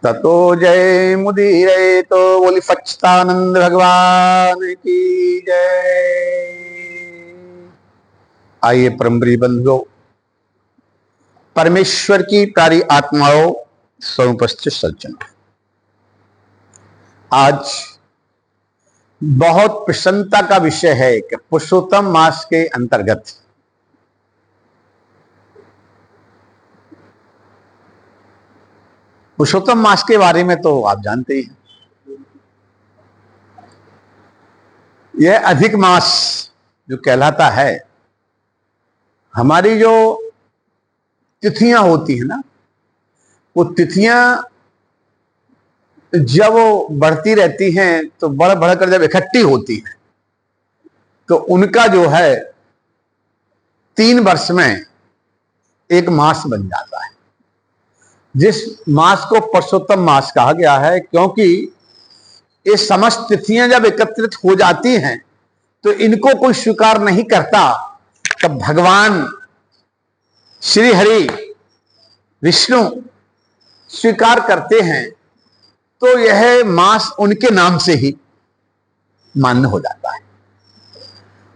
ततो जय मुदीरे तो बोली सच्चिदानंद भगवान की जय। आइए परमप्रिय बंधुओं, परमेश्वर की प्यारी आत्माओं, समुपस्थित सज्जनों, आज बहुत प्रसन्नता का विषय है कि पुरुषोत्तम मास के अंतर्गत पुरुषोत्तम मास के बारे में तो आप जानते ही हैं। यह अधिक मास जो कहलाता है, हमारी जो तिथियां होती है ना, वो तिथियां जब वो बढ़ती रहती हैं तो बढ़ बढ़कर जब इकट्ठी होती है तो उनका जो है 3 वर्ष में एक मास बन जाता है, जिस मास को पुरुषोत्तम मास कहा गया है। क्योंकि ये समस्त तिथियां जब एकत्रित हो जाती हैं तो इनको कोई स्वीकार नहीं करता, तब भगवान श्री हरि विष्णु स्वीकार करते हैं, तो यह मास उनके नाम से ही मान्य हो जाता है।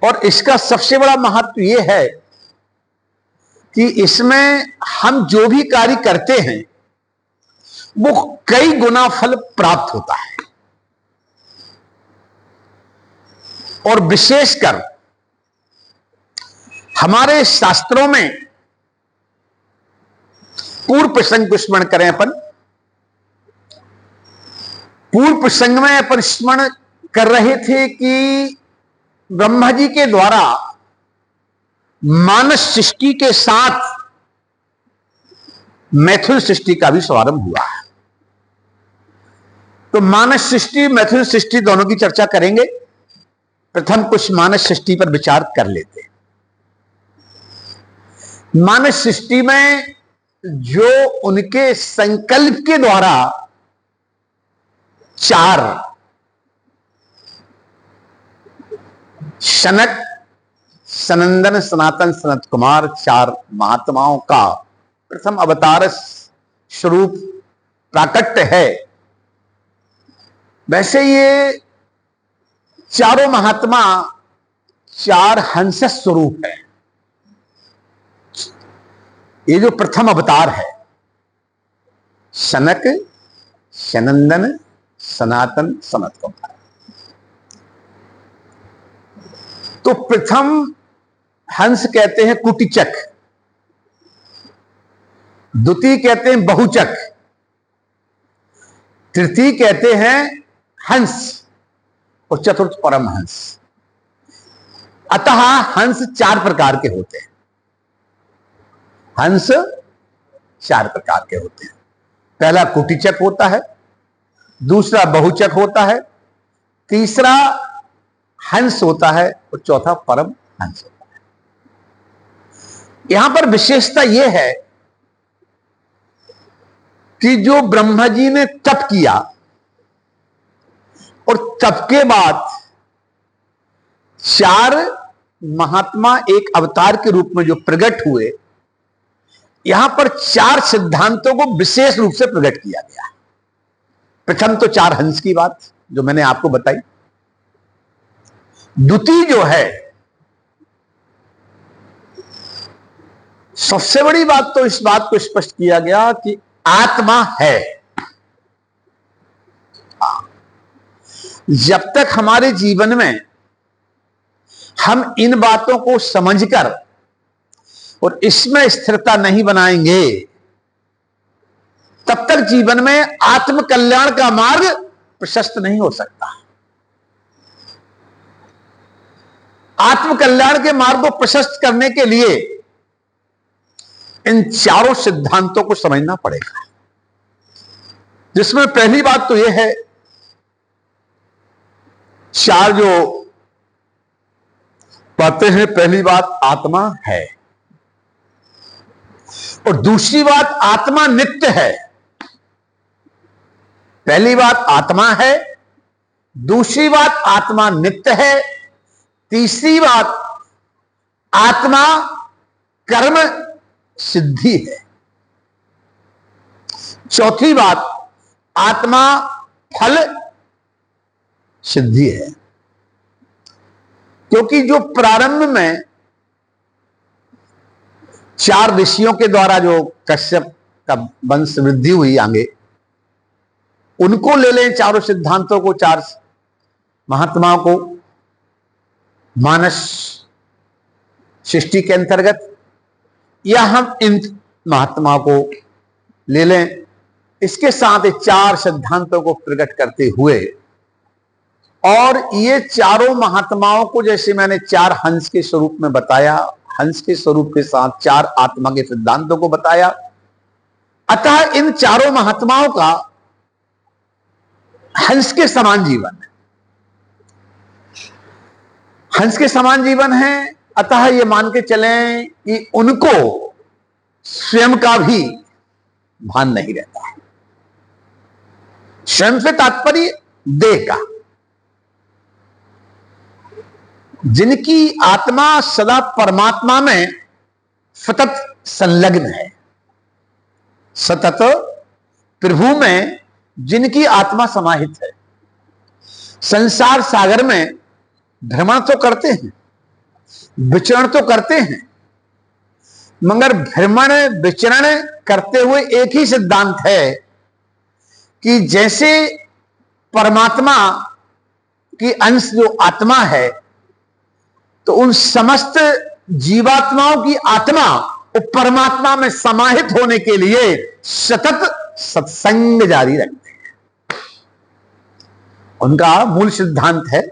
और इसका सबसे बड़ा महत्व यह है कि इसमें हम जो भी कार्य करते हैं वो कई गुना फल प्राप्त होता है। और विशेषकर हमारे शास्त्रों में पूर्व प्रसंग को स्मरण करें अपन। पूर्व प्रसंग में अपन स्मरण कर रहे थे कि ब्रह्मा जी के द्वारा मानस सृष्टि के साथ मैथुन सृष्टि का भी शुभारंभ हुआ है। तो मानस सृष्टि मैथुन सृष्टि दोनों की चर्चा करेंगे। प्रथम कुछ मानस सृष्टि पर विचार कर लेते हैं। मानस सृष्टि में जो उनके संकल्प के द्वारा 4 सनक, सनंदन, सनातन, सनत कुमार 4 महात्माओं का प्रथम अवतार स्वरूप प्राकट्य है। वैसे ये चारों महात्मा 4 हंस स्वरूप है। ये जो प्रथम अवतार है, सनक, सनंदन, सनातन, सनत कुमार, तो प्रथम हंस कहते हैं कुटिचक, द्वितीय कहते हैं बहुचक, तृतीय कहते हैं हंस और चतुर्थ परमहंस। अतः हंस 4 प्रकार के होते हैं। हंस 4 प्रकार के होते हैं। पहला कुटिचक होता है, दूसरा बहुचक होता है, तीसरा हंस होता है और चौथा परम हंस होता है। यहां पर विशेषता यह है कि जो ब्रह्मा जी ने तप किया और तप के बाद 4 महात्मा एक अवतार के रूप में जो प्रकट हुए, यहां पर 4 सिद्धांतों को विशेष रूप से प्रकट किया गया। प्रथम तो 4 हंस की बात जो मैंने आपको बताई। द्वितीय जो है, सबसे बड़ी बात तो इस बात को स्पष्ट किया गया कि आत्मा है। जब तक हमारे जीवन में हम इन बातों को समझकर और इसमें स्थिरता नहीं बनाएंगे, तब तक जीवन में आत्म कल्याण का मार्ग प्रशस्त नहीं हो सकता। आत्म कल्याण के मार्ग को प्रशस्त करने के लिए इन 4 सिद्धांतों को समझना पड़ेगा। जिसमें पहली बात तो यह है, 4 जो पाते हैं, पहली बात आत्मा है, और दूसरी बात आत्मा नित्य है। पहली बात आत्मा है, दूसरी बात आत्मा नित्य है, तीसरी बात आत्मा कर्म सिद्धि है, चौथी बात आत्मा फल सिद्धि है। क्योंकि जो प्रारंभ में 4 ऋषियों के द्वारा जो कश्यप का वंश वृद्धि हुई आगे, उनको ले लें, चारों सिद्धांतों को, 4 महात्माओं को मानस सृष्टि के अंतर्गत, या हम इन महात्माओं को ले लें, इसके साथ 4 सिद्धांतों को प्रकट करते हुए, और ये चारों महात्माओं को जैसे मैंने 4 हंस के स्वरूप में बताया, हंस के स्वरूप के साथ 4 आत्मा के सिद्धांतों को बताया। अतः इन चारों महात्माओं का हंस के समान जीवन है, हंस के समान जीवन है। अतः ये मान के चलें कि उनको स्वयं का भी भान नहीं रहता है। स्वयं से तात्पर्य देह का। जिनकी आत्मा सदा परमात्मा में सतत संलग्न है, सतत प्रभु में जिनकी आत्मा समाहित है, संसार सागर में भ्रमण तो करते हैं, विचरण तो करते हैं, मगर भ्रमण विचरण करते हुए एक ही सिद्धांत है कि जैसे परमात्मा की अंश जो आत्मा है, तो उन समस्त जीवात्माओं की आत्मा वो परमात्मा में समाहित होने के लिए सतत सत्संग जारी रखते हैं। उनका मूल सिद्धांत है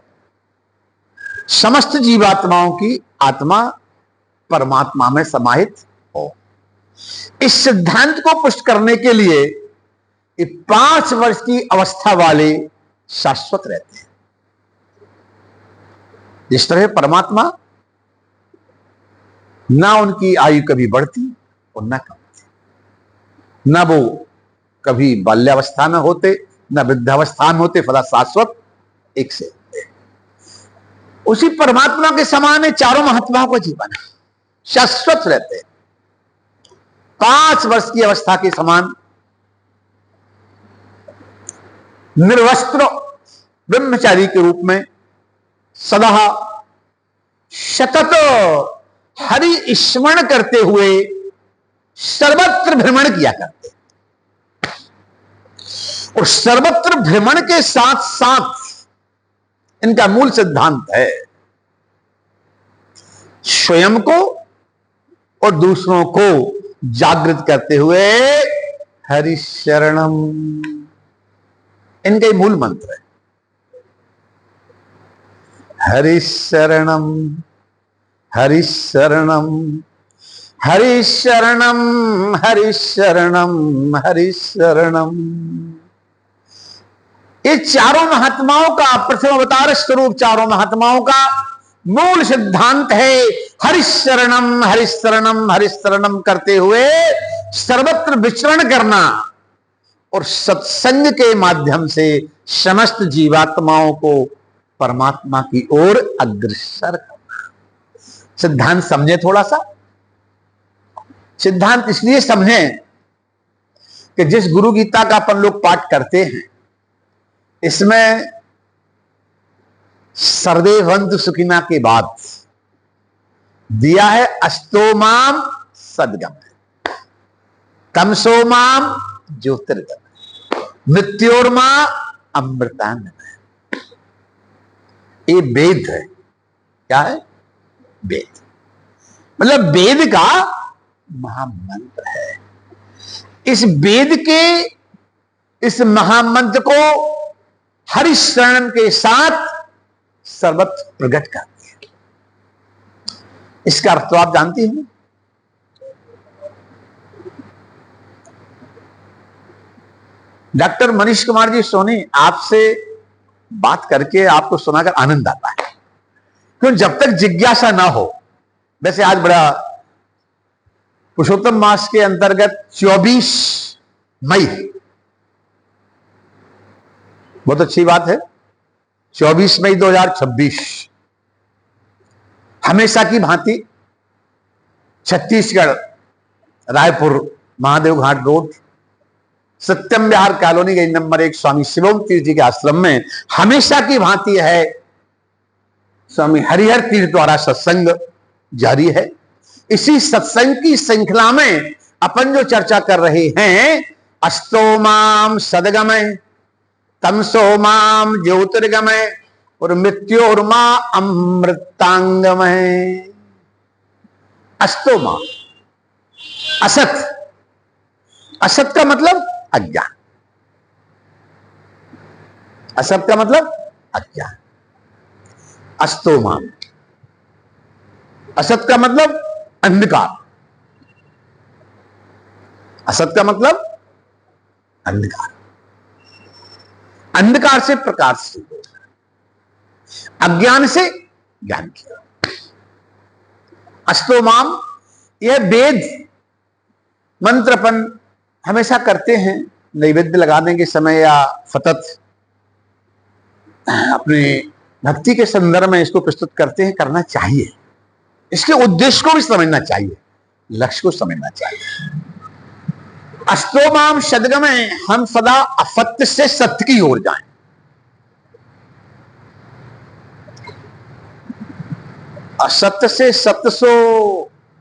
समस्त जीवात्माओं की आत्मा परमात्मा में समाहित हो। इस सिद्धांत को पुष्ट करने के लिए 5 वर्ष की अवस्था वाले शाश्वत रहते हैं। जिस तरह परमात्मा, ना उनकी आयु कभी बढ़ती और ना कमती, ना वो कभी बाल्यावस्था में होते, ना वृद्धावस्था में होते, सदा शाश्वत एक से होते। उसी परमात्मा के समान है चारों महात्माओं का जीवन, शाश्वत रहते, 5 वर्ष की अवस्था के समान निर्वस्त्र ब्रह्मचारी के रूप में सदा सतत हरि स्मरण करते हुए सर्वत्र भ्रमण किया करते। और सर्वत्र भ्रमण के साथ साथ इनका मूल सिद्धांत है स्वयं को और दूसरों को जागृत करते हुए हरि शरणम, इनका मूल मंत्र है। हरि शरणम, हरि शरणम, हरि शरणम, हरि शरणम, हरि शरणम। ये चारों महात्माओं का प्रथम अवतार स्वरूप, चारों महात्माओं का मूल सिद्धांत है हरि शरणम, हरि शरणम, हरि शरणम करते हुए सर्वत्र विचरण करना और सत्संग के माध्यम से समस्त जीवात्माओं को परमात्मा की ओर अग्रसर करना। सिद्धांत समझे थोड़ा सा। सिद्धांत इसलिए समझें कि जिस गुरु गीता का अपन लोग पाठ करते हैं, इसमें सर्वे भवन्तु सुखिनः के बाद दिया है अस्तोमाम सद्गमय, तमसो माम ज्योतिर्गमय, मृत्योर्मा अमृतान्वय। ये वेद है। क्या है? वेद। मतलब वेद का महामंत्र है। इस वेद के इस महामंत्र को हरि शरण के साथ सर्वत्र प्रकट करते हैं। इसका अर्थ तो आप जानती हैं। डॉक्टर मनीष कुमार जी सोनी, आपसे बात करके आपको सुनाकर आनंद आता है, क्यों? जब तक जिज्ञासा ना हो। वैसे आज बड़ा पुरुषोत्तम मास के अंतर्गत 24 मई, बहुत अच्छी बात है, 24 मई 2026 हमेशा की भांति छत्तीसगढ़ रायपुर महादेव घाट रोड सत्यम विहार कॉलोनी गई नंबर 1 स्वामी शिवम तीर्थ जी के आश्रम में हमेशा की भांति है स्वामी हरिहर तीर्थ द्वारा सत्संग जारी है। इसी सत्संग की श्रृंखला में अपन जो चर्चा कर रहे हैं, अस्तो माम सदगमय तमसो माम ज्योतिर्गमय और मृत्योर्मा अमृतांगमय। अस्तो माम, असत, असत का मतलब अज्ञान, असत का मतलब अज्ञान। अस्तो माम, असत का मतलब अंधकार, असत का मतलब अंधकार, अंधकार से प्रकाश की ओर, अज्ञान से ज्ञान की ओर। अस्तो माम, यह वेद मंत्र अपन हमेशा करते हैं नैवेद्य लगाने के समय या फतत अपने भक्ति के संदर्भ में इसको प्रस्तुत करते हैं, करना चाहिए। इसके उद्देश्य को भी समझना चाहिए, लक्ष्य को समझना चाहिए। अस्तोमाम सदगमय, हम सदा असत्य से सत्य की ओर जाएं। असत्य से सत्य सो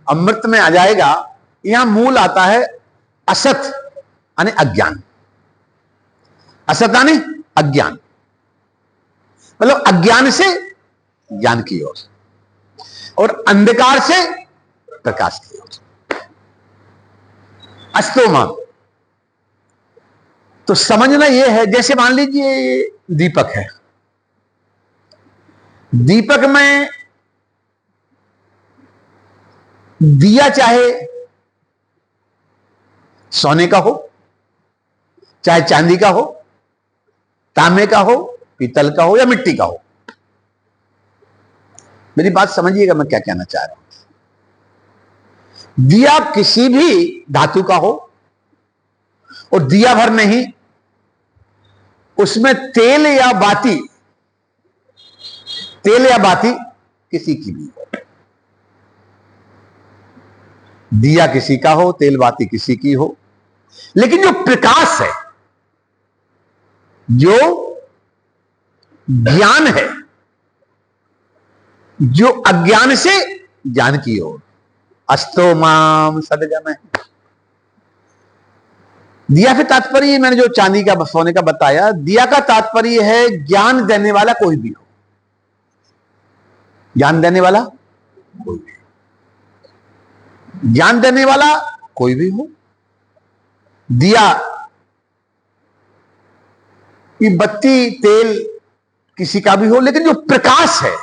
अमृत में आ जाएगा। यहां मूल आता है असत यानी अज्ञान, असत यानी अज्ञान, मतलब अज्ञान से ज्ञान की ओर और अंधकार से प्रकाश की ओर। अस्तोमा तो समझना यह है, जैसे मान लीजिए दीपक है, दीपक में दिया चाहे सोने का हो, चाहे चांदी का हो, तांबे का हो, पीतल का हो या मिट्टी का हो। मेरी बात समझिएगा मैं क्या कहना चाह रहा हूं। दिया किसी भी धातु का हो और दिया भर नहीं, उसमें तेल या बाती, तेल या बाती किसी की भी हो, दिया किसी का हो, तेल बाती किसी की हो, लेकिन जो प्रकाश है, जो ज्ञान है, जो अज्ञान से ज्ञान की ओर, अस्तो माम सदगमय। दिया का तात्पर्य मैंने जो चांदी का सोने का बताया, दिया का तात्पर्य है ज्ञान देने वाला कोई भी हो, ज्ञान देने वाला कोई भी, ज्ञान देने वाला कोई भी हो। दिया की बत्ती तेल किसी का भी हो, लेकिन जो प्रकाश है,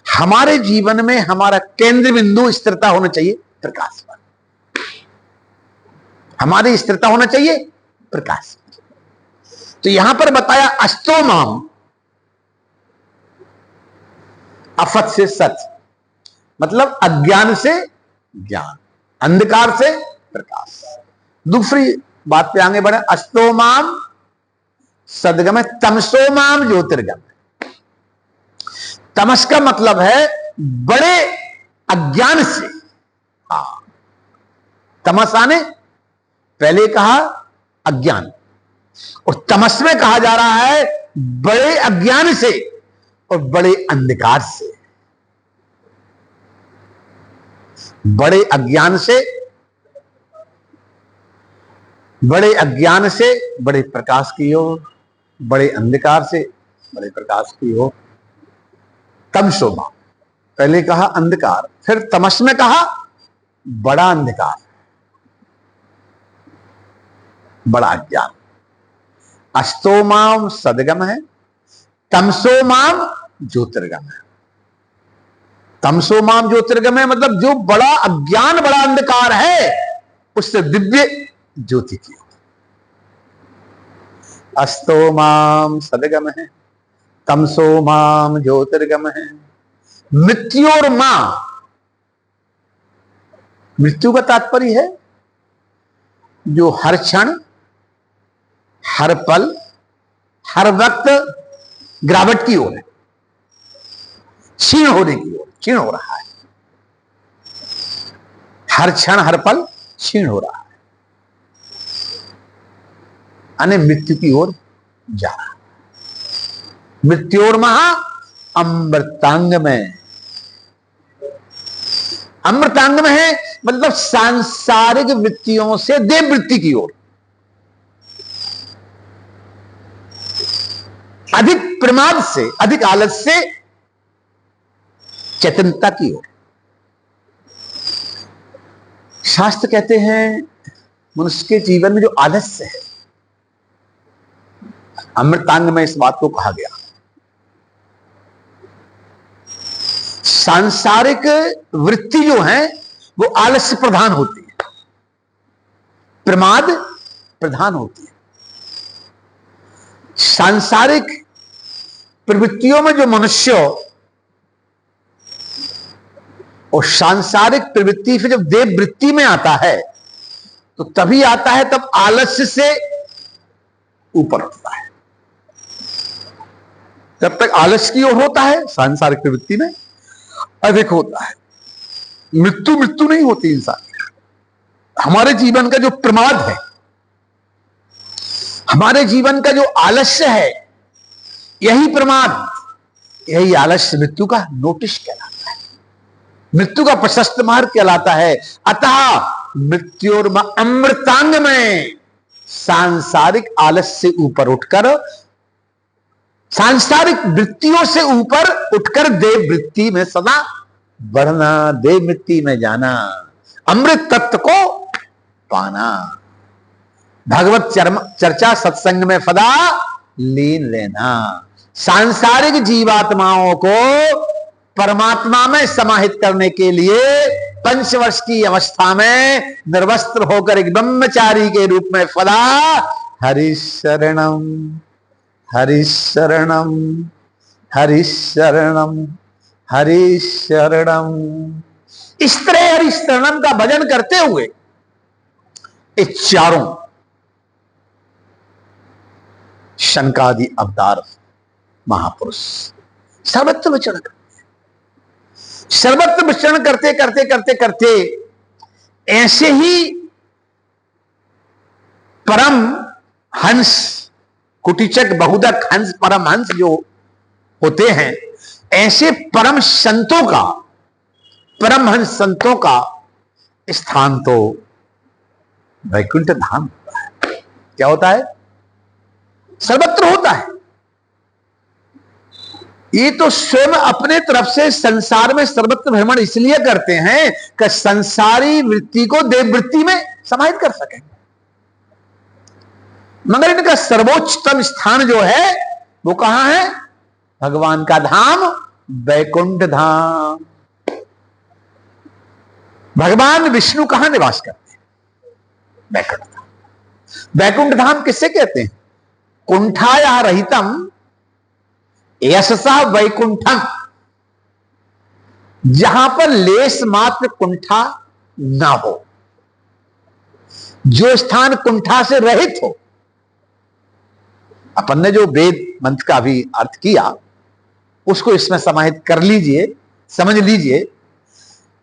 हमारे जीवन में हमारा केंद्र बिंदु स्थिरता होना चाहिए प्रकाश पर, हमारी स्थिरता होना चाहिए प्रकाश पर। तो यहां पर बताया अस्तोमाम, अफत से सच, मतलब अज्ञान से ज्ञान, अंधकार से प्रकाश। दूसरी बात पे आगे बढ़े, अस्तोमाम सदगमय तमसोमाम ज्योतिर्गमय। तमस का मतलब है बड़े अज्ञान से, हाँ, तमस आने पहले कहा अज्ञान, और तमस में कहा जा रहा है बड़े अज्ञान से और बड़े अंधकार से, बड़े अज्ञान से, बड़े अज्ञान से बड़े प्रकाश की ओर, बड़े अंधकार से बड़े प्रकाश की ओर। तमसोमा, पहले कहा अंधकार, फिर तमस में कहा बड़ा अंधकार, बड़ा अज्ञान। अस्तोमाम सदगम है, तमसोमाम ज्योतिर्गम है। तमसोमाम ज्योतिर्गम है मतलब जो बड़ा अज्ञान, बड़ा अंधकार है, उससे दिव्य ज्योति की। अस्तोमाम सदगम है, तमसोमाम ज्योतिर्गम है। मृत्यु और मां, मृत्यु का तात्पर्य है जो हर क्षण, हर पल, हर वक्त गिरावट की ओर है, क्षीण होने की ओर, क्षीण हो रहा है, हर क्षण हर पल क्षीण हो रहा है। यानी मृत्यु की ओर जा रहा। मृत्योर्महा अमृतांग में, अमृतांग में है मतलब सांसारिक वृत्तियों से देव वृत्ति की ओर, अधिक प्रमाद से, अधिक आलस से चेतनता की ओर। शास्त्र कहते हैं मनुष्य के जीवन में जो आलस्य है, अमृतांग में इस बात को कहा गया। सांसारिक वृत्ति जो है वो आलस्य प्रधान होती है, प्रमाद प्रधान होती है। सांसारिक प्रवृत्तियों में जो मनुष्य और सांसारिक प्रवृत्ति से जब देव वृत्ति में आता है तो तभी आता है तब आलस्य से ऊपर उठता है। जब तक आलस्य की ओर होता है सांसारिक प्रवृत्ति में अधिक होता है। मृत्यु मृत्यु नहीं होती इंसान। हमारे जीवन का जो प्रमाद है, हमारे जीवन का जो आलस्य है, यही प्रमाद, यही आलस्य मृत्यु का नोटिस कहलाता है, मृत्यु का प्रशस्त मार्ग कहलाता है। अतः मृत्योर्म अमृतांग में सांसारिक आलस्य से ऊपर उठकर, सांसारिक वृत्तियों से ऊपर उठकर देव वृत्ति में सदा बढ़ना, देव वृत्ति में जाना, अमृत तत्व को पाना, भगवत चर्चा सत्संग में सदा लीन लेना, सांसारिक जीवात्माओं को परमात्मा में समाहित करने के लिए 5 वर्ष की अवस्था में निर्वस्त्र होकर एक ब्रह्मचारी के रूप में सदा हरिशरणम हरिशरणम हरिशरणम हरिशरणम, इस तरह हरिशरणम का भजन करते हुए ये चारों शनकादि अवतार महापुरुष सर्वत्र विचरण करते, सर्वत्र विचरण करते करते करते करते ऐसे ही परम हंस, कुटीचक बहुधक हंस परम हंस जो होते हैं, ऐसे परम संतों का, परमहंस संतों का स्थान तो वैकुंठ धाम होता है। क्या होता है? सर्वत्र होता है। ये तो स्वयं अपने तरफ से संसार में सर्वत्र भ्रमण इसलिए करते हैं कि संसारी वृत्ति को देव वृत्ति में समाहित कर सकें, मगर इनका सर्वोच्चतम स्थान जो है वो कहां है? भगवान का धाम वैकुंठ धाम। भगवान विष्णु कहां निवास करते हैं? वैकुंठ धाम। वैकुंठ धाम किससे कहते हैं? कुंठाया रहितम यशसा वैकुंठम, जहां पर लेस मात्र कुंठा ना हो, जो स्थान कुंठा से रहित हो। अपन ने जो वेद मंत्र का भी अर्थ किया उसको इसमें समाहित कर लीजिए, समझ लीजिए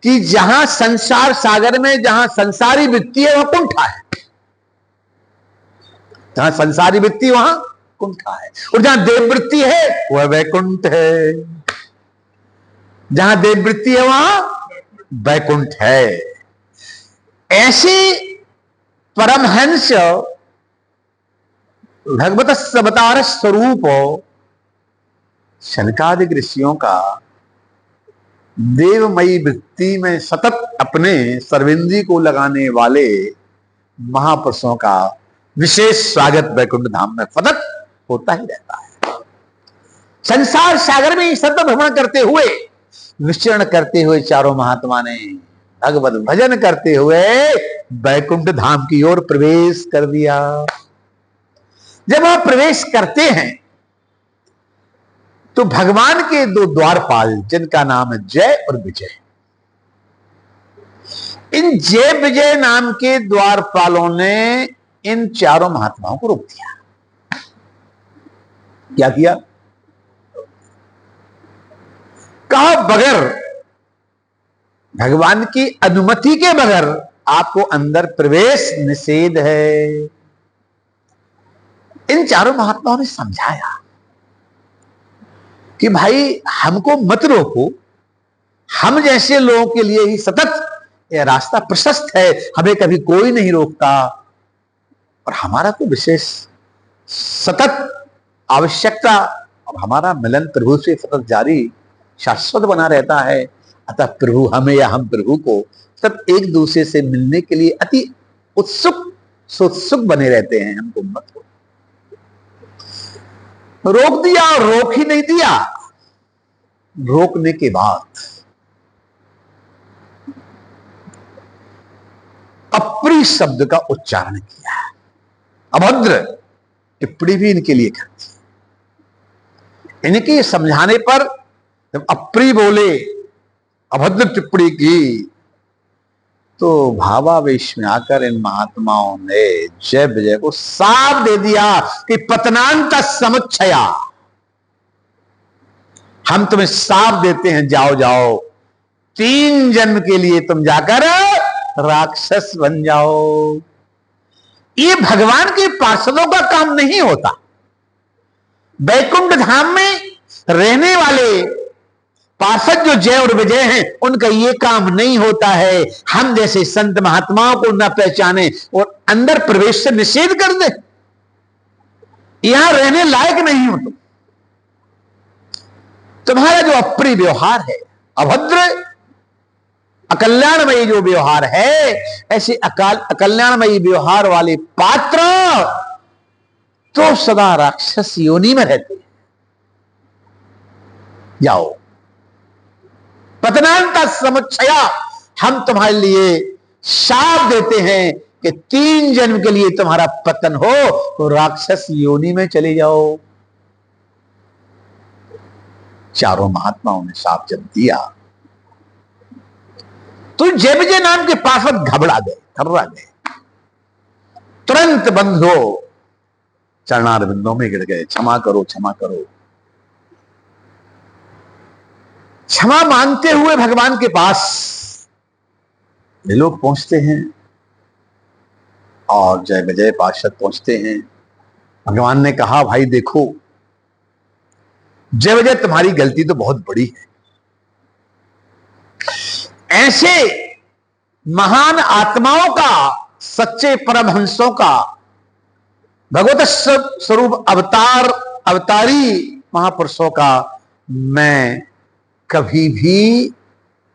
कि जहां संसार सागर में जहां संसारी वृत्ति है वह कुंठा है, जहां संसारी वृत्ति वहां कुंठा है, और जहां देव वृत्ति है वह वैकुंठ है। जहां देव वृत्ति है वहां वैकुंठ है। ऐसे परमहंस भगवत अवतार स्वरूप शनकादिक ऋषियों का देवमयी वृत्ति में सतत अपने सर्वेंद्री को लगाने वाले महापुरुषों का विशेष स्वागत वैकुंठ धाम में सतत होता ही रहता है। संसार सागर में सतत भ्रमण करते हुए, विचरण करते हुए चारों महात्मा ने भगवत भजन करते हुए वैकुंठ धाम की ओर प्रवेश कर दिया। जब वह प्रवेश करते हैं तो भगवान के 2 द्वारपाल, जिनका नाम है जय और विजय, इन जय विजय नाम के द्वारपालों ने इन चारों महात्माओं को रोक दिया। क्या किया? कहा बगैर भगवान की अनुमति के बगैर आपको अंदर प्रवेश निषेध है। इन चारों महात्माओं ने समझाया कि भाई हमको मत रोको, हम जैसे लोगों के लिए ही सतत यह रास्ता प्रशस्त है, हमें कभी कोई नहीं रोकता, और हमारा तो विशेष सतत आवश्यकता, अब हमारा मिलन प्रभु से सतत जारी शाश्वत बना रहता है। अतः प्रभु हमें या हम प्रभु को सब एक दूसरे से मिलने के लिए अति उत्सुक बने रहते हैं, हमको मत रोक दिया, और रोक ही नहीं दिया, रोकने के बाद अप्रिय शब्द का उच्चारण किया। अभद्र टिप्पणी भी इनके लिए कर दी। इनके समझाने पर जब अप्रिय बोले, अभद्र टिप्पणी की, तो भावावेश में आकर इन महात्माओं ने जय विजय को साफ दे दिया कि पतनांत समुच्चया, हम तुम्हें साफ देते हैं, जाओ जाओ 3 जन्म के लिए तुम जाकर राक्षस बन जाओ। ये भगवान के पार्षदों का काम नहीं होता। वैकुंठ धाम में रहने वाले पार्षद जो जय और विजय हैं, उनका ये काम नहीं होता है हम जैसे संत महात्माओं को न पहचाने और अंदर प्रवेश से निषेध कर दे, यहां रहने लायक नहीं हो तुम। तुम्हारा जो अप्रिय व्यवहार है, अभद्र अकल्याणमयी जो व्यवहार है, ऐसे अकल्याणमयी व्यवहार वाले पात्र तो सदा राक्षस योनि में रहते हैं। जाओ, पतनांत समुच्चया, हम तुम्हारे लिए शाप देते हैं कि 3 जन्म के लिए तुम्हारा पतन हो तो राक्षस योनि में चले जाओ। चारों महात्माओं ने शाप जब दिया तो जय विजय नाम के पार्षद घबरा गए, थर्रा गए, तुरंत बंधो चरणारविंदों में गिर गए, क्षमा करो, क्षमा करो। क्षमा मांगते हुए भगवान के पास ये लोग पहुंचते हैं और जय विजय पार्षद पहुंचते हैं। भगवान ने कहा, भाई देखो जय विजय, तुम्हारी गलती तो बहुत बड़ी है। ऐसे महान आत्माओं का, सच्चे परमहंसों का, भगवत स्वरूप अवतारी महापुरुषों का मैं कभी भी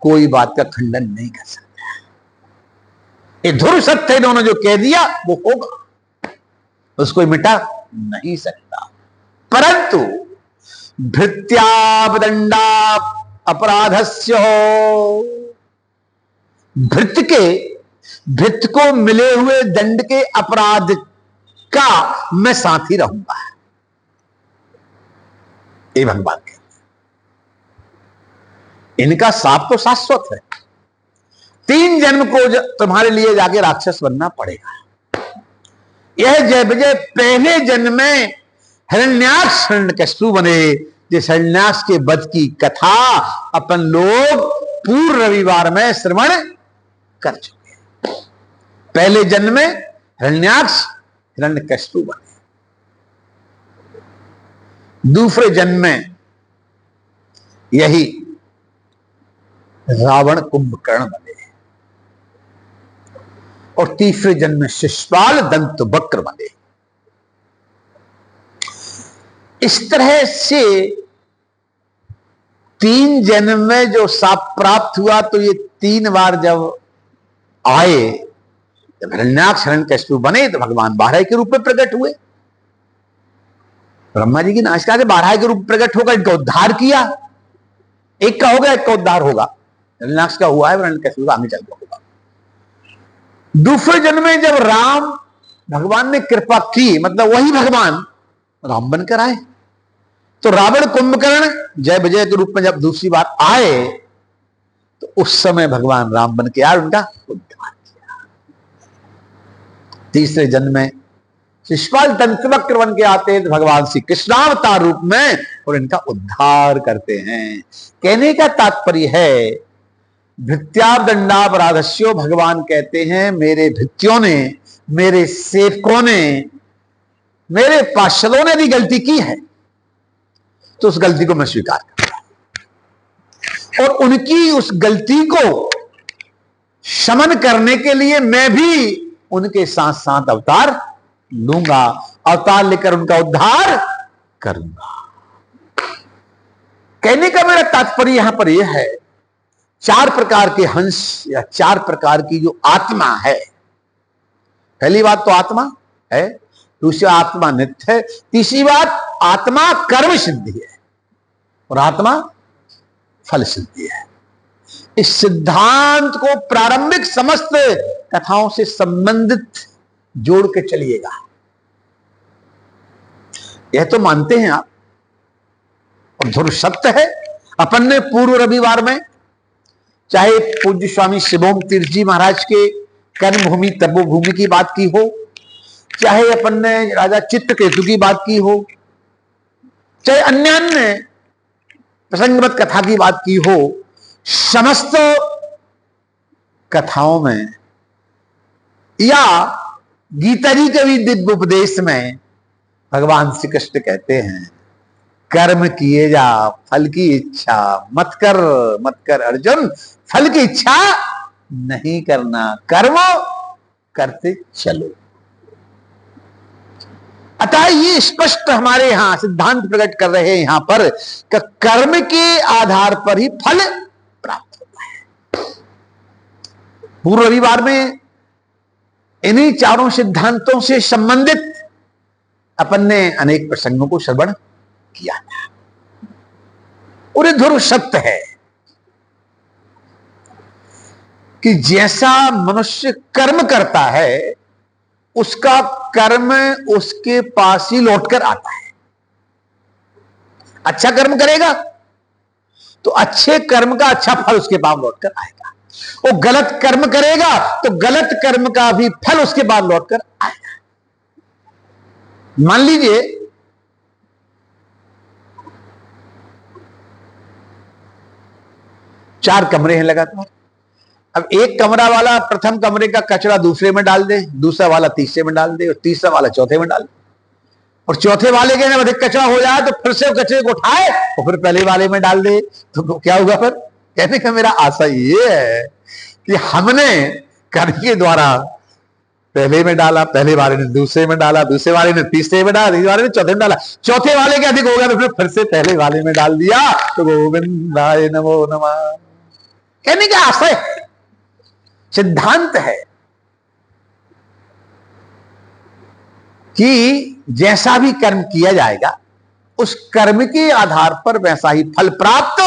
कोई बात का खंडन नहीं कर सकता। ये ध्रुव सत्य इन्होंने जो कह दिया वो होगा, उसको मिटा नहीं सकता। परंतु भृत्यापदंडा अपराधस्य हो, भृत्य को मिले हुए दंड के अपराध का मैं साथी रहूंगा, ये भगवान कहते। इनका साप तो शाश्वत है, 3 जन्म को तुम्हारे लिए जाके राक्षस बनना पड़ेगा। यह जय विजय पहले जन्म में हिरण्याक्ष हिरण्यकशिपु बने, जिस हिरण्याक्ष के वध की कथा अपन लोग पूर्व रविवार में श्रवण कर चुके। पहले जन्म में हिरण्याक्ष हिरण्यकशिपु बने, दूसरे जन्म में यही रावण कुंभकर्ण बने, और तीसरे जन्म में शिशुपाल दंत वक्र बने। इस तरह से 3 जन्म में जो साप प्राप्त हुआ, तो ये 3 बार जब आए, जब हिरण्याक्ष हिरण्यकशिपु बने तो भगवान बारह के रूप में प्रकट हुए। ब्रह्मा जी की नाशिका से बारह के रूप में प्रकट होकर इनका उद्धार किया। एक का होगा, एक का उद्धार होगा। हिरण्याक्ष का हुआ है, हिरण्यकशिपु का आगे चल होगा। दूसरे जन्म में जब राम भगवान ने कृपा की, मतलब वही भगवान राम बनकर आए, तो रावण कुंभकर्ण जय विजय के रूप में जब दूसरी बार आए, तो उस समय भगवान राम बन के आए, उनका उद्धार किया। तीसरे जन्म में शिशुपाल दंतवक्र बन के आते हैं, तो भगवान श्री कृष्णावतार रूप में और इनका उद्धार करते हैं। कहने का तात्पर्य है, भृत्यादंडापराधस्यो, भगवान कहते हैं मेरे भृत्यों ने, मेरे सेवकों ने मेरे पार्षदों ने भी गलती की है तो उस गलती को मैं स्वीकार करता हूं, और उनकी उस गलती को शमन करने के लिए मैं भी उनके साथ साथ अवतार लूंगा, अवतार लेकर उनका उद्धार करूंगा। कहने का मेरा तात्पर्य यहां पर यह है, चार प्रकार के हंस या चार प्रकार की जो आत्मा है, पहली बात तो आत्मा है, दूसरी आत्मा नित्य है, तीसरी बात आत्मा कर्म सिद्धि है और आत्मा फल सिद्धि है। इस सिद्धांत को प्रारंभिक समस्त कथाओं से संबंधित जोड़ के चलिएगा। यह तो मानते हैं आप और ध्रुव सत्य है। अपन ने पूर्व रविवार में चाहे पूज्य स्वामी शिवोम तीर्थ जी महाराज के कर्मभूमि तपोभूमि की बात की हो, चाहे अपन ने राजा चित्रकेतु की बात की हो, चाहे अन्य प्रसंगवत कथा की बात की हो, समस्त कथाओं में या गीता जी के भी दिव्य उपदेश में भगवान श्री कृष्ण कहते हैं, कर्म किए जा, फल की इच्छा मत कर, मत कर अर्जुन, फल की इच्छा नहीं करना, कर्म करते चलो। अतः ये स्पष्ट हमारे यहां सिद्धांत प्रकट कर रहे हैं यहां पर कि कर्म के आधार पर ही फल प्राप्त होता है। पूर्व रविवार में इन्हीं चारों सिद्धांतों से संबंधित अपन ने अनेक प्रसंगों को श्रवण किया था और ये ध्रुव सत्य है कि जैसा मनुष्य कर्म करता है उसका कर्म उसके पास ही लौटकर आता है। अच्छा कर्म करेगा तो अच्छे कर्म का अच्छा फल उसके पास लौटकर आएगा, और गलत कर्म करेगा तो गलत कर्म का भी फल उसके बाद लौटकर आएगा। मान लीजिए चार कमरे हैं लगातार, अब एक कमरा वाला प्रथम कमरे का कचरा दूसरे में डाल दे, दूसरा वाला तीसरे में डाल दे और तीसरा वाला चौथे में डाल दे, और चौथे वाले के अधिक कचरा हो जाए तो फिर से कचरे को उठाए और फिर पहले वाले में डाल दे, तो क्या होगा फिर? कहने का मेरा आशा ये है कि हमने कर्म के द्वारा पहले में डाला, पहले वाले ने दूसरे में डाला, दूसरे वाले ने तीसरे में डाला, तीसरे वाले ने चौथे में डाला, चौथे वाले के अधिक हो गया तो फिर से पहले वाले में डाल दिया, तो गोविंदाय नमो नमः। कहने का आशय सिद्धांत है कि जैसा भी कर्म किया जाएगा उस कर्म के आधार पर वैसा ही फल प्राप्त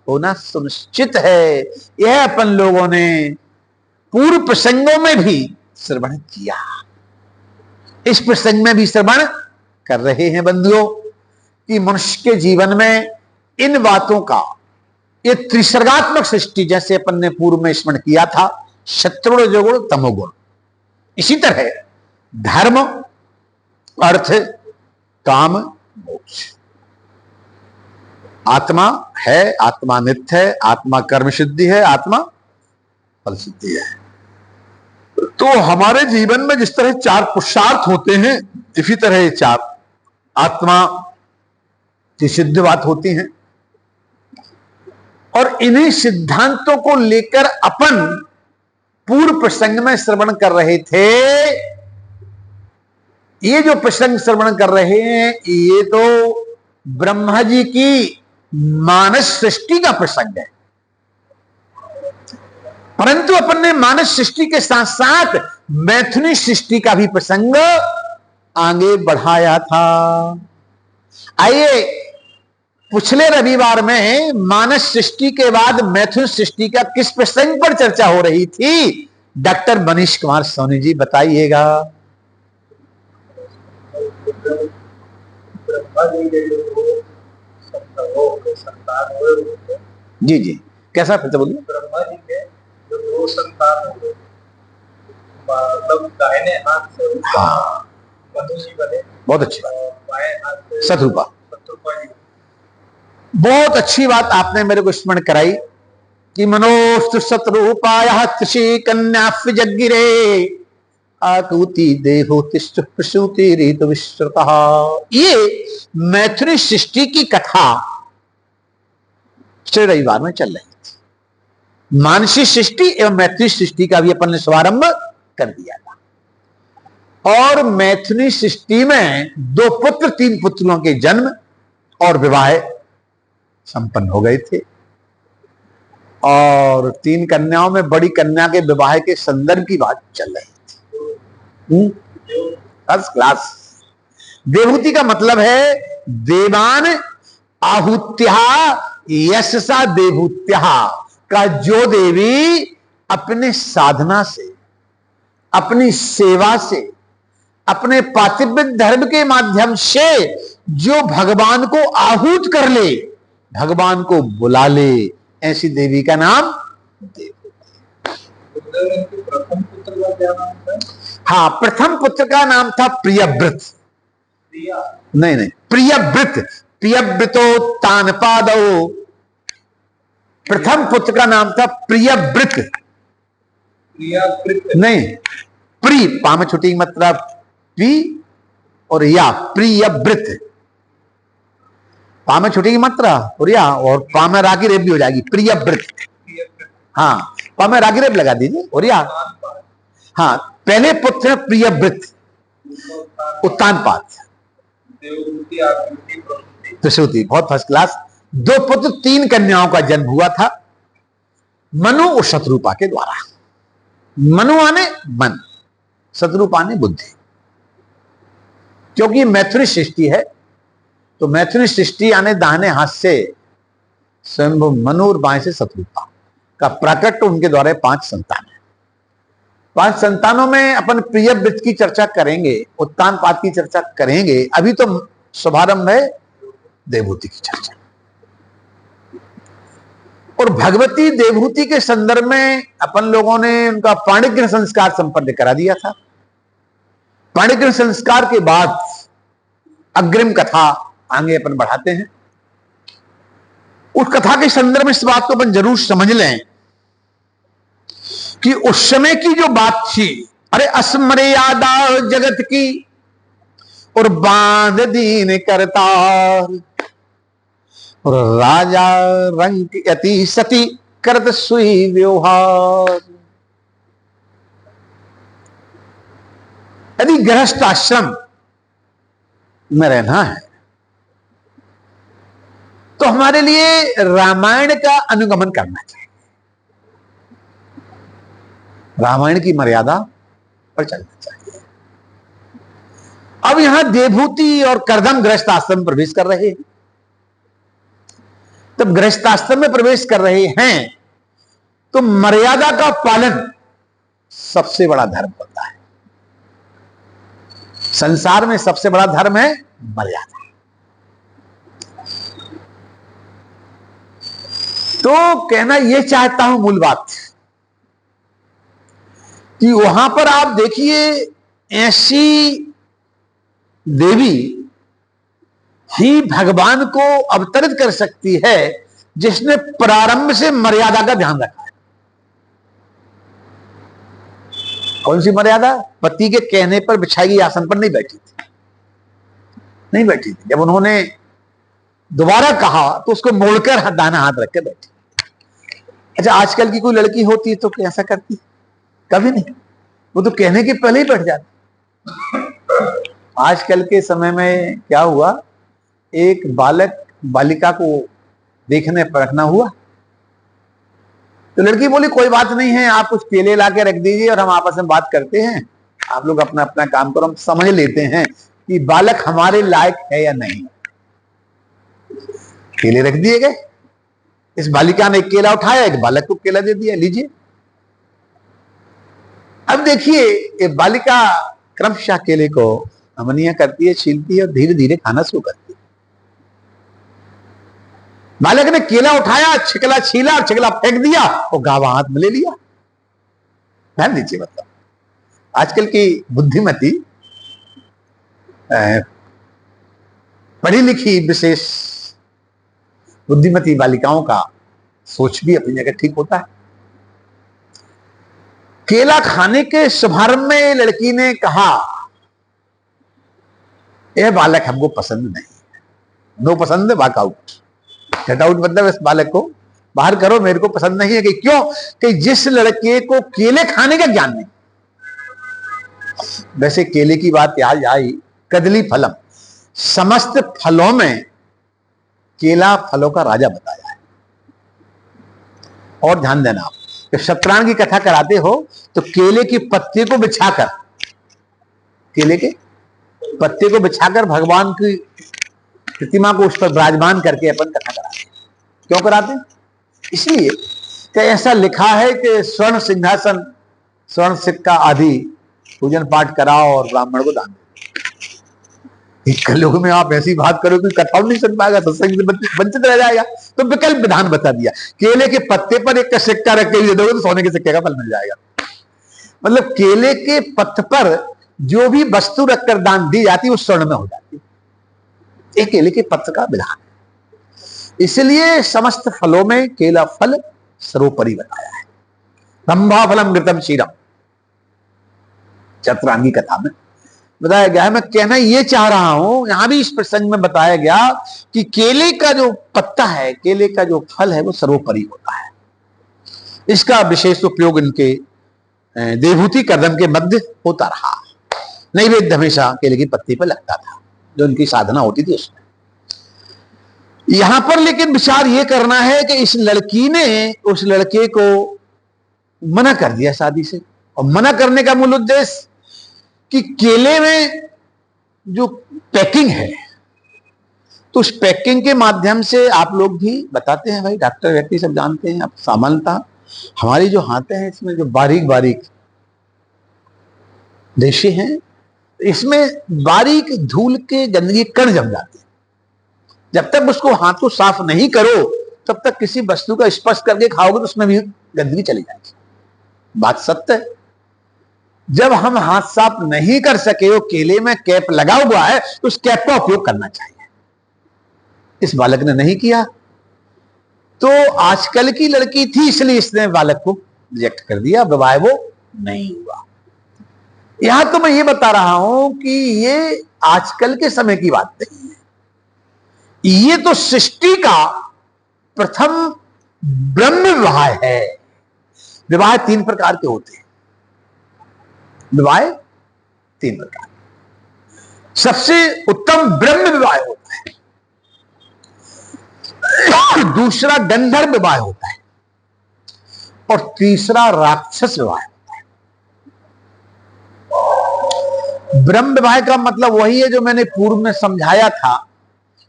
होना सुनिश्चित है। यह अपन लोगों ने पूर्व प्रसंगों में भी श्रवण किया, इस प्रसंग में भी श्रवण कर रहे हैं बंधुओं कि मनुष्य के जीवन में इन बातों का, ये त्रिसर्गात्मक सृष्टि जैसे अपन ने पूर्व में स्मरण किया था, शत्रुण रजोगुण तमोगुण, इसी तरह धर्म अर्थ काम मोक्ष। आत्मा है, आत्मा नित्य है, आत्मा कर्म सिद्धि है, आत्मा फल सिद्धि है। तो हमारे जीवन में जिस तरह चार पुरुषार्थ होते हैं इसी तरह चार आत्मा की सिद्ध बात होती हैं, और इन्हीं सिद्धांतों को लेकर अपन पूर्व प्रसंग में श्रवण कर रहे थे। ये जो प्रसंग श्रवण कर रहे हैं ये तो ब्रह्मा जी की मानस सृष्टि का प्रसंग है, परंतु अपन ने मानस सृष्टि के साथ साथ मैथुनी सृष्टि का भी प्रसंग आगे बढ़ाया था। आइए पिछले रविवार में मानस सृष्टि के बाद मैथुन सृष्टि का किस प्रसंग पर चर्चा हो रही थी, डॉक्टर मनीष कुमार सोनी जी बताइएगा। जी जी कैसा फिर से बोलिए। ब्रह्मा जी के जो दो संतान हुए, मतलब दाहिने हाथ से मधु जी बने, बहुत अच्छी बात, बाएं हाथ से शत्रुपा। जी। बहुत अच्छी बात आपने मेरे को स्मरण कराई कि मनोस्तु शत्रुपाय त्रिषि कन्या जगिरे आकुति देहोतिष्ठ प्रसूति ऋतु विश्रुतः। ये मैथिली सृष्टि की कथा पिछले रविवार में चल रही थी। मानसी सृष्टि एवं मैथिली सृष्टि का भी अपन ने शुभारंभ कर दिया था। और मैथिली सृष्टि में 2 पुत्र 3 पुत्रों के जन्म और विवाह संपन्न हो गए थे। और 3 कन्याओं में बड़ी कन्या के विवाह के संदर्भ की बात चल रही थी। First class. देवहूति का मतलब है देवान आहुत्या यशसा देवहूत्या, का जो देवी अपने साधना से, अपनी सेवा से, अपने पातिव्य धर्म के माध्यम से जो भगवान को आहूत कर ले, भगवान को बुला ले, ऐसी देवी का नाम देवहूति। प्रथम पुत्र का क्या नाम था? हाँ, प्रथम पुत्र का नाम था प्रियव्रत। नहीं, प्रियव्रत, प्रियव्रतो तानपादो। प्रथम पुत्र का नाम था प्रियव्रत। नहीं, प्री पा में छुट्टी मात्रा पी और या, प्रियव्रत। पा में छुट्टी की मात्रा और या, और पा में रागी रेप भी हो जाएगी, प्रियव्रत। हाँ, पा में रागी रेप लगा दीजिए और या। हाँ, पहले पुत्र है प्रियव्रत, उत्तानपाद, प्रसूति। बहुत फर्स्ट क्लास। 2 पुत्र 3 कन्याओं का जन्म हुआ था मनु और शत्रुपा के द्वारा। मनु आने मन, शत्रुपा ने बुद्धि। क्योंकि मैथिली सृष्टि है तो मैथिली सृष्टि आने दाहिने हाथ से स्वयं मनु और बाएं से शत्रुपा का प्रकट, उनके द्वारा 5 संतान है। 5 संतानों में अपन प्रियव्रत की चर्चा करेंगे, उत्तानपाद की चर्चा करेंगे। अभी तो शुभारंभ है देवहूति की चर्चा। और भगवती देवहूति के संदर्भ में अपन लोगों ने उनका पाणिग्रह संस्कार संपन्न करा दिया था। पाणिग्रह संस्कार के बाद अग्रिम कथा आगे अपन बढ़ाते हैं। उस कथा के संदर्भ में इस बात को अपन जरूर समझ लें कि उस समय की जो बात थी, अरे असमर्यादा जगत की और बांध दीन करतार, और राजा रंग यति सती करत सुई व्यवहार। यदि गृहस्थ आश्रम में रहना है तो हमारे लिए रामायण का अनुगमन करना चाहिए, रामायण की मर्यादा पर चलना चाहिए। अब यहां देवहूति और करदम गृहस्थ आश्रम में प्रवेश कर रहे हैं। तब गृहस्थाश्रम में प्रवेश कर रहे हैं तो मर्यादा का पालन सबसे बड़ा धर्म होता है। संसार में सबसे बड़ा धर्म है मर्यादा। तो कहना यह चाहता हूं मूल बात कि वहां पर आप देखिए ऐसी देवी ही भगवान को अवतरित कर सकती है जिसने प्रारंभ से मर्यादा का ध्यान रखा है। कौन सी मर्यादा? पति के कहने पर बिछाई गई आसन पर नहीं बैठी थी, नहीं बैठी थी। जब उन्होंने दोबारा कहा तो उसको मोड़कर दाना हाथ रख के बैठी। अच्छा, आजकल की कोई लड़की होती है तो कैसा करती? कभी नहीं, वो तो कहने के पहले ही बैठ जाती। आजकल के समय में क्या हुआ, एक बालक बालिका को देखने परखना हुआ तो लड़की बोली कोई बात नहीं है, आप कुछ केले ला के रख दीजिए और हम आपस में बात करते हैं, आप लोग अपना अपना काम करो, हम समझ लेते हैं कि बालक हमारे लायक है या नहीं। केले रख दिए गए, इस बालिका ने एक केला उठाया, एक बालक को केला दे दिया, लीजिए। अब देखिए ये बालिका क्रमशः केले को अमनिया करती है, छीलती है और धीरे धीरे खाना शुरू करती है। बालक ने केला उठाया, छिकला छीला और छिकला फेंक दिया और गावा हाथ में ले लिया। ध्यान दीजिए, मतलब आजकल की बुद्धिमती पढ़ी लिखी विशेष बुद्धिमती बालिकाओं का सोच भी अपनी जगह ठीक होता है। केला खाने के शुभारंभ में लड़की ने कहा, यह बालक हमको पसंद नहीं, नो पसंद, वॉकआउट, गेट आउट, मतलब इस बालक को बाहर करो, मेरे को पसंद नहीं है। कि क्यों? कि जिस लड़के को केले खाने का ज्ञान नहीं। वैसे केले की बात याद आई, कदली फलम, समस्त फलों में केला फलों का राजा बताया है। और ध्यान देना, आप जब सत्यनारायण की कथा कराते हो तो केले की पत्ते को बिछाकर, केले के पत्ते को बिछाकर भगवान की प्रतिमा को उस पर विराजमान करके अपन कथा कराते हैं। क्यों कराते हैं? इसलिए कि ऐसा लिखा है कि स्वर्ण सिंहासन, स्वर्ण सिक्का आदि पूजन पाठ कराओ और ब्राह्मण को दान दो। कलयुग में आप ऐसी बात करो कि कथा नहीं सुन पाएगा, सत्संग से वंचित रह जाएगा। तो विकल्प विधान बता दिया, केले के पत्ते पर एक का सिक्का रख के दे दोगे तो सोने के सिक्के का फल मिल जाएगा। मतलब केले के पत्ते पर जो भी वस्तु रखकर दान दी जाती है वो स्वर्ण में हो जाती है। एक केले के पत्र का विधान, इसलिए समस्त फलों में केला फल सर्वोपरि बताया है। रंभा फलम घृतम क्षीरम, चतुरांगी कथा में बताया गया है। मैं कहना ये चाह रहा हूं, यहां भी इस प्रसंग में बताया गया कि केले का जो पत्ता है, केले का जो फल है, वो सर्वोपरि होता है। इसका विशेष उपयोग इनके देवहूति कर्दम के मध्य होता रहा। नैवेद्य हमेशा केले की पत्ती पर लगता था, जो उनकी साधना होती थी उसमें। यहां पर लेकिन विचार यह करना है कि इस लड़की ने उस लड़के को मना कर दिया शादी से। और मना करने का मूल उद्देश्य कि केले में जो पैकिंग है, तो उस पैकिंग के माध्यम से आप लोग भी बताते हैं, भाई डॉक्टर व्यक्ति सब जानते हैं, आप सामान्यतः हमारी जो हाथें हैं इसमें जो बारीक बारीक रेशे हैं, इसमें बारीक धूल के गंदगी कण जम जाते हैं। जब तक उसको हाथ को साफ नहीं करो तब तक किसी वस्तु का स्पर्श करके खाओगे तो उसमें भी गंदगी चली जाएगी। बात सत्य है। जब हम हाथ साफ नहीं कर सके, वो केले में कैप लगा हुआ है तो उस कैप का उपयोग करना चाहिए। इस बालक ने नहीं किया, तो आजकल की लड़की थी इसलिए इसने बालक को रिजेक्ट कर दिया, विवाह वो नहीं हुआ। यहां तो मैं ये बता रहा हूं कि ये आजकल के समय की बात नहीं है, ये तो सृष्टि का प्रथम ब्रह्म विवाह है। विवाह 3 प्रकार के होते हैं, विवाह 3 प्रकार। सबसे उत्तम ब्रह्म विवाह होता है, दूसरा गंधर्व विवाह होता है, और तीसरा राक्षस विवाह होता है। ब्रह्म विवाह का मतलब वही है जो मैंने पूर्व में समझाया था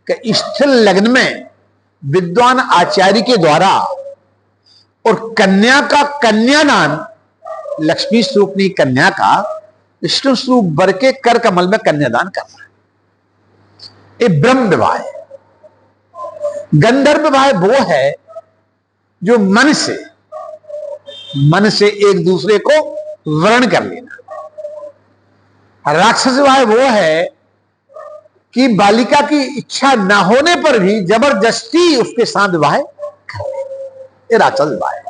कि स्थिर लग्न में विद्वान आचार्य के द्वारा और कन्या का कन्यादान, लक्ष्मी स्वरूपनी कन्या का विष्णु स्वरूप वर के कर कमल में कन्यादान करना, ये ब्रह्म विवाह है। गंधर्व विवाह वो है जो मन से एक दूसरे को वर्ण कर लेना। राक्षस विवाह वो है कि बालिका की इच्छा ना होने पर भी जबरदस्ती उसके साथ विवाह कर ले, ये राक्षस विवाह है।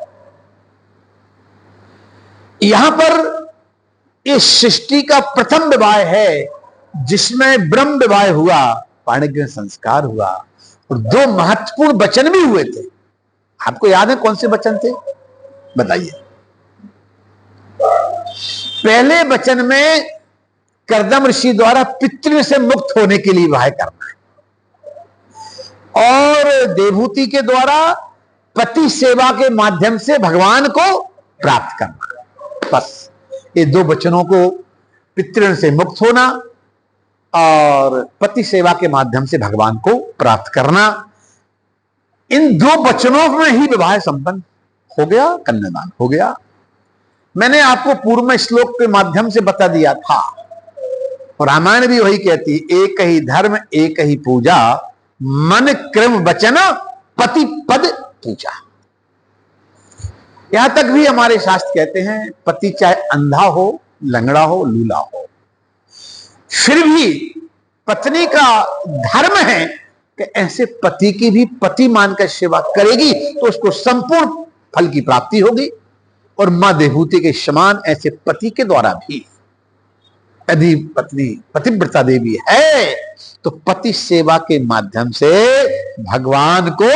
यहां पर इस सृष्टि का प्रथम विवाह है जिसमें ब्रह्म विवाह हुआ, पाणिग्रहण संस्कार हुआ, और 2 महत्वपूर्ण वचन भी हुए थे। आपको याद है कौन से वचन थे? बताइए। पहले वचन में कर्दम ऋषि द्वारा पितृ से मुक्त होने के लिए विवाह करना है, और देवहूति के द्वारा पति सेवा के माध्यम से भगवान को प्राप्त करना। बस ये 2 वचनों को, पितृ से मुक्त होना और पति सेवा के माध्यम से भगवान को प्राप्त करना, इन 2 वचनों में ही विवाह संपन्न हो गया, कन्यादान हो गया। मैंने आपको पूर्व में श्लोक के माध्यम से बता दिया था, और रामायण भी वही कहती, एक ही धर्म एक ही पूजा, मन क्रम वचन पति पद पूजा। यहां तक भी हमारे शास्त्र कहते हैं पति चाहे अंधा हो, लंगड़ा हो, लूला हो, फिर भी पत्नी का धर्म है कि ऐसे पति की भी पति मानकर सेवा करेगी तो उसको संपूर्ण फल की प्राप्ति होगी। और मां देवहूति के समान ऐसे पति के द्वारा भी यदि पत्नी पतिव्रता देवी है तो पति सेवा के माध्यम से भगवान को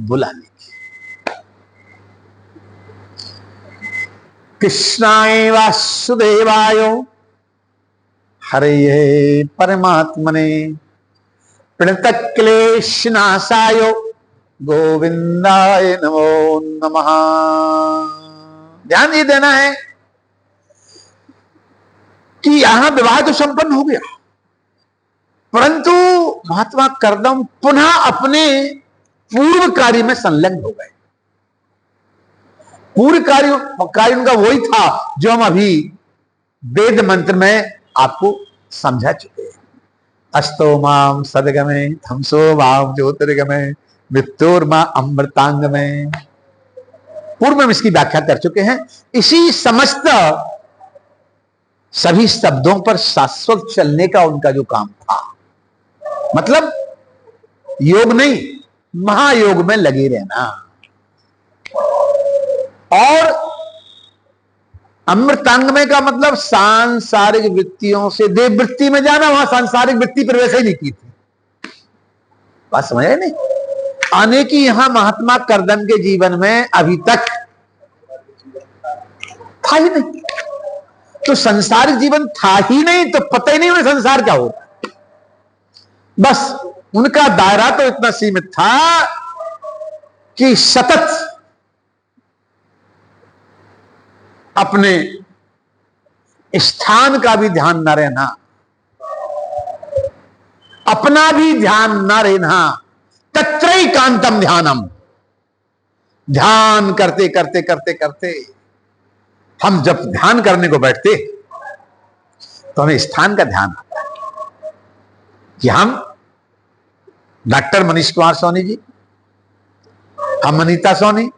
बुला लेगी। कृष्णाय वासुदेवाय हरये परमात्मने प्रणतक्लेशनाशाय गोविंदाय नमो नमः। ध्यान ये देना है कि यहां विवाह तो संपन्न हो गया, परंतु महात्मा करदम पुनः अपने पूर्व कार्य में संलग्न हो गए। पूर्व कार्य उनका वही था जो हम अभी वेद मंत्र में आपको समझा चुके हैं। अस्तो माम सदगमे थमसो वाम ज्योतिर्गमे मृत्योर्मा अमृतांगमे। पूर्व में इसकी व्याख्या कर चुके हैं। इसी समस्त सभी शब्दों पर शाश्वत चलने का उनका जो काम था, मतलब योग नहीं महायोग में लगे रहना और अमृतांगमय का मतलब सांसारिक वृत्तियों से देव वृत्ति में जाना। वहां सांसारिक वृत्ति प्रवेश ही नहीं की थी। बात समझ रहे नहीं? आने की यहां महात्मा करदम के जीवन में अभी तक था ही नहीं, तो संसारिक जीवन था ही नहीं, तो पता ही नहीं उन्हें संसार क्या होता। बस उनका दायरा तो इतना सीमित था कि सतत अपने स्थान का भी ध्यान न रहना, अपना भी ध्यान न रहना। तत्रैकांतम ध्यानम। ध्यान करते करते करते करते हम जब ध्यान करने को बैठते तो हमें स्थान का ध्यान आता है कि हम डॉक्टर मनीष कुमार सोनी जी, हम अनीता सोनी,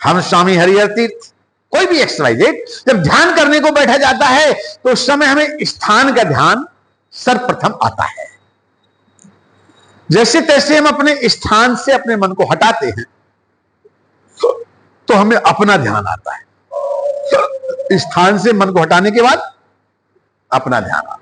हम स्वामी हरिहर तीर्थ, कोई भी XYZ, जब ध्यान करने को बैठा जाता है तो उस समय हमें स्थान का ध्यान सर्वप्रथम आता है। जैसे तैसे हम अपने स्थान से अपने मन को हटाते हैं तो हमें अपना ध्यान आता है। स्थान से मन को हटाने के बाद अपना ध्यान आता है।